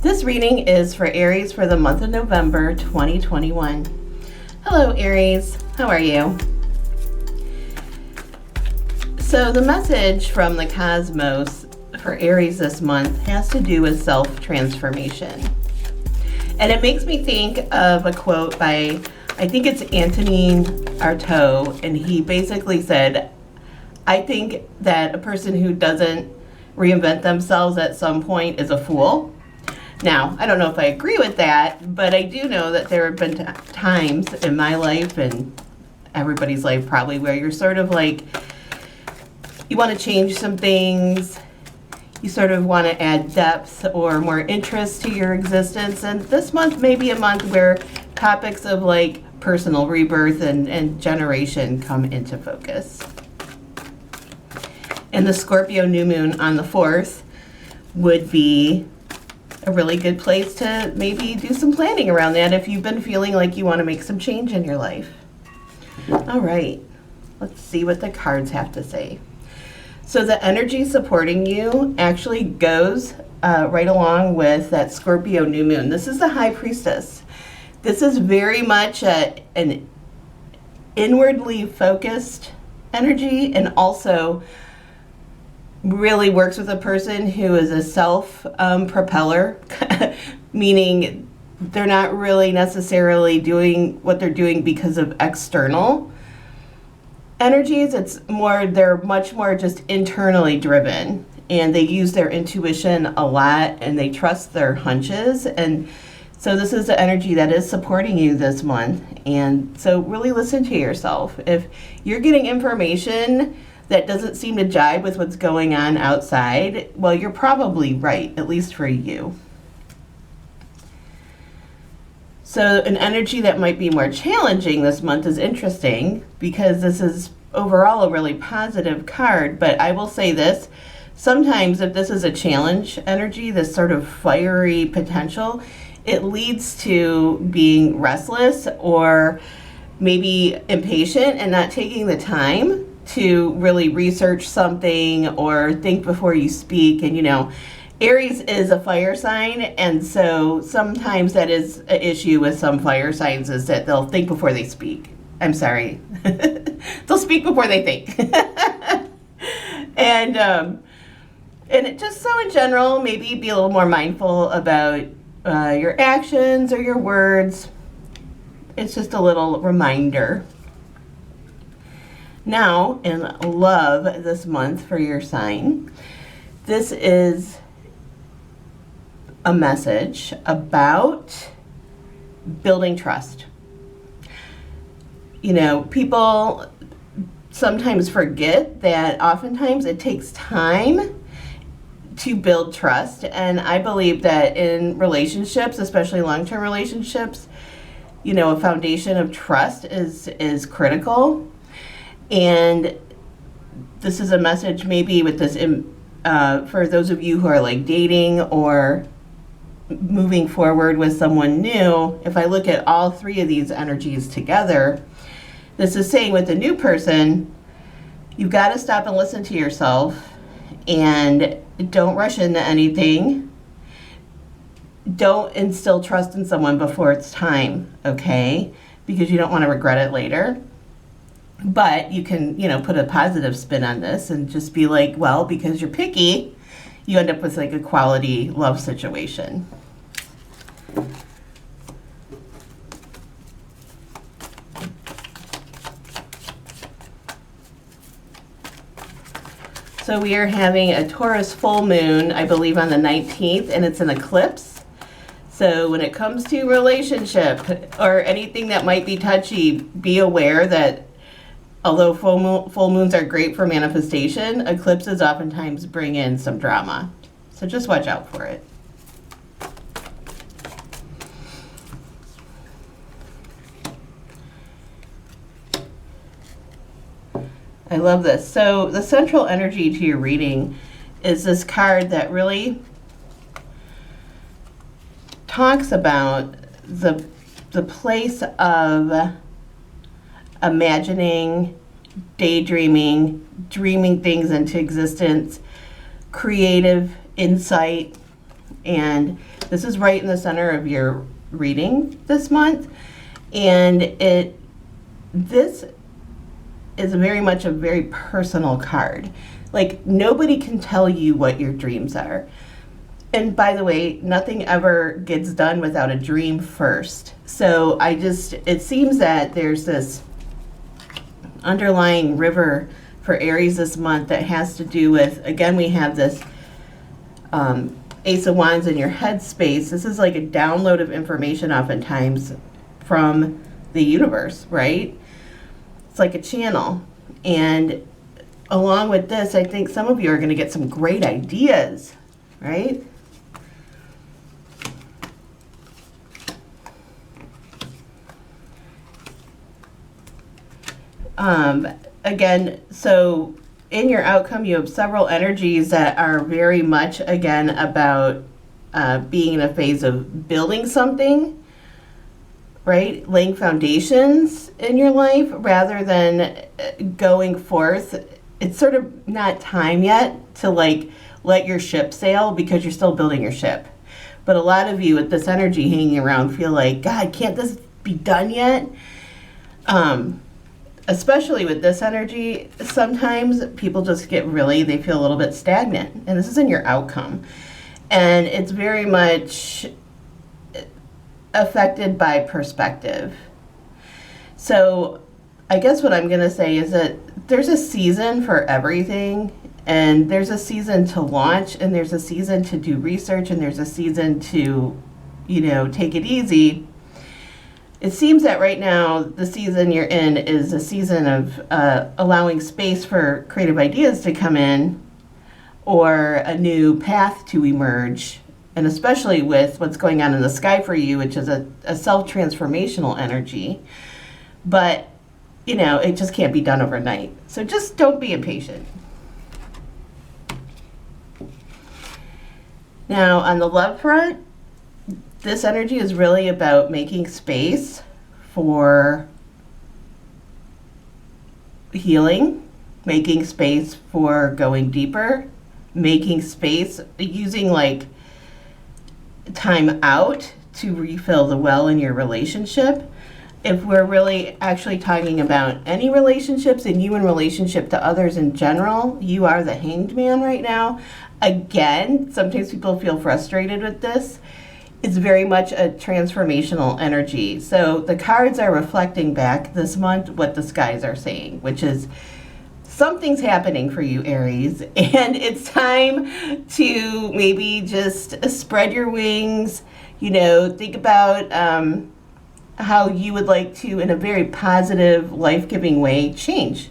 This reading is for Aries for the month of November 2021. Hello Aries, how are you? So the message from the cosmos for Aries this month has to do with self-transformation. And it makes me think of a quote by, I think it's Antonin Artaud, and he basically said, I think that a person who doesn't reinvent themselves at some point is a fool. Now, I don't know if I agree with that, but I do know that there have been times in my life and everybody's life probably where you're sort of like, you want to change some things, you sort of want to add depth or more interest to your existence, and this month may be a month where topics of like personal rebirth and generation come into focus. And the Scorpio new moon on the 4th would be a really good place to maybe do some planning around that if you've been feeling like you want to make some change in your life. All right, let's see what the cards have to say. So the energy supporting you actually goes right along with that Scorpio new moon. This is the High Priestess. This is very much an inwardly focused energy, and also really works with a person who is a self-propeller, meaning they're not really necessarily doing what they're doing because of external energies. It's more, they're much more just internally driven, and they use their intuition a lot, and they trust their hunches. And so this is the energy that is supporting you this month. And so really listen to yourself. If you're getting information that doesn't seem to jibe with what's going on outside, well, you're probably right, at least for you. So an energy that might be more challenging this month is interesting, because this is overall a really positive card. But I will say this, sometimes if this is a challenge energy, this sort of fiery potential, it leads to being restless or maybe impatient and not taking the time to really research something or think before you speak. And you know, Aries is a fire sign, and so sometimes that is an issue with some fire signs, is that they'll think before they speak. I'm sorry. They'll speak before they think. And it just, so in general, maybe be a little more mindful about your actions or your words. It's just a little reminder. Now, in love this month for your sign, this is a message about building trust. You know, people sometimes forget that oftentimes it takes time to build trust. And I believe that in relationships, especially long-term relationships, you know, a foundation of trust is critical. And this is a message maybe with this for those of you who are like dating or moving forward with someone new. If I look at all three of these energies together, this is saying with the new person, you've got to stop and listen to yourself, and don't rush into anything. Don't instill trust in someone before it's time, okay? Because you don't want to regret it later. But you can, you know, put a positive spin on this and just be like, well, because you're picky, you end up with like a quality love situation. So we are having a Taurus full moon, I believe on the 19th, and it's an eclipse. So when it comes to relationship or anything that might be touchy, be aware that although full moons are great for manifestation, eclipses oftentimes bring in some drama. So just watch out for it. I love this. So the central energy to your reading is this card that really talks about the place of imagining, daydreaming, dreaming things into existence, creative insight, And this is right in the center of your reading this month. And this is very much a very personal card. Like, nobody can tell you what your dreams are. And by the way, nothing ever gets done without a dream first. So it seems that there's this underlying river for Aries this month that has to do with, again, we have this Ace of Wands in your head space. This is like a download of information oftentimes from the universe, right? It's like a channel. And along with this, I think some of you are going to get some great ideas, right? Again, so in your outcome, you have several energies that are very much, again, about being in a phase of building something, right? Laying foundations in your life rather than going forth. It's sort of not time yet to like let your ship sail because you're still building your ship. But a lot of you with this energy hanging around feel like, God, can't this be done yet? Especially with this energy, sometimes people just they feel a little bit stagnant. And this is in your outcome. And it's very much affected by perspective. So I guess what I'm going to say is that there's a season for everything. And there's a season to launch, and there's a season to do research, and there's a season to, take it easy. It seems that right now, the season you're in is a season of allowing space for creative ideas to come in or a new path to emerge, and especially with what's going on in the sky for you, which is a self-transformational energy. But, it just can't be done overnight. So just don't be impatient. Now, on the love front, this energy is really about making space for healing, making space for going deeper, making space, using like time out to refill the well in your relationship. If we're really actually talking about any relationships and you in relationship to others in general, you are the Hanged Man right now. Again, sometimes people feel frustrated with this. It's very much a transformational energy. So the cards are reflecting back this month what the skies are saying, which is something's happening for you, Aries, and it's time to maybe just spread your wings, think about how you would like to, in a very positive, life-giving way, change.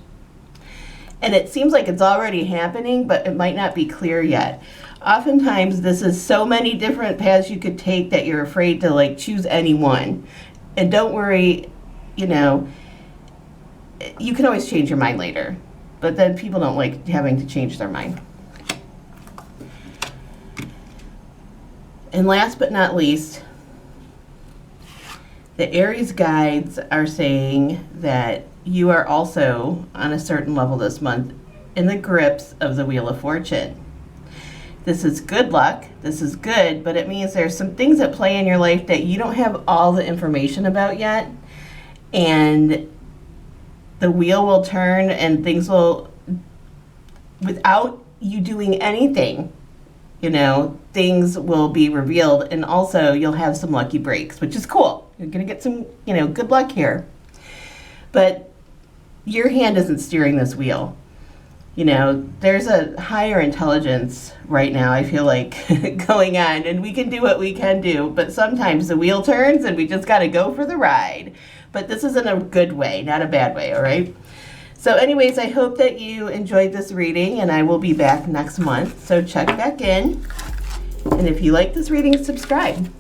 And it seems like it's already happening, but it might not be clear yet. Oftentimes, this is so many different paths you could take that you're afraid to choose any one. And don't worry, you can always change your mind later. But then people don't like having to change their mind. And last but not least, the Aries guides are saying that you are also, on a certain level this month, in the grips of the Wheel of Fortune. This is good luck, this is good, but it means there's some things at play in your life that you don't have all the information about yet, and the wheel will turn and things will, without you doing anything, things will be revealed, and also you'll have some lucky breaks, which is cool. You're gonna get some, good luck here. But your hand isn't steering this wheel. There's a higher intelligence right now, I feel like, going on, and we can do what we can do, but sometimes the wheel turns and we just got to go for the ride. But this is in a good way, not a bad way, all right? So anyways, I hope that you enjoyed this reading, and I will be back next month, so check back in. And if you like this reading, subscribe.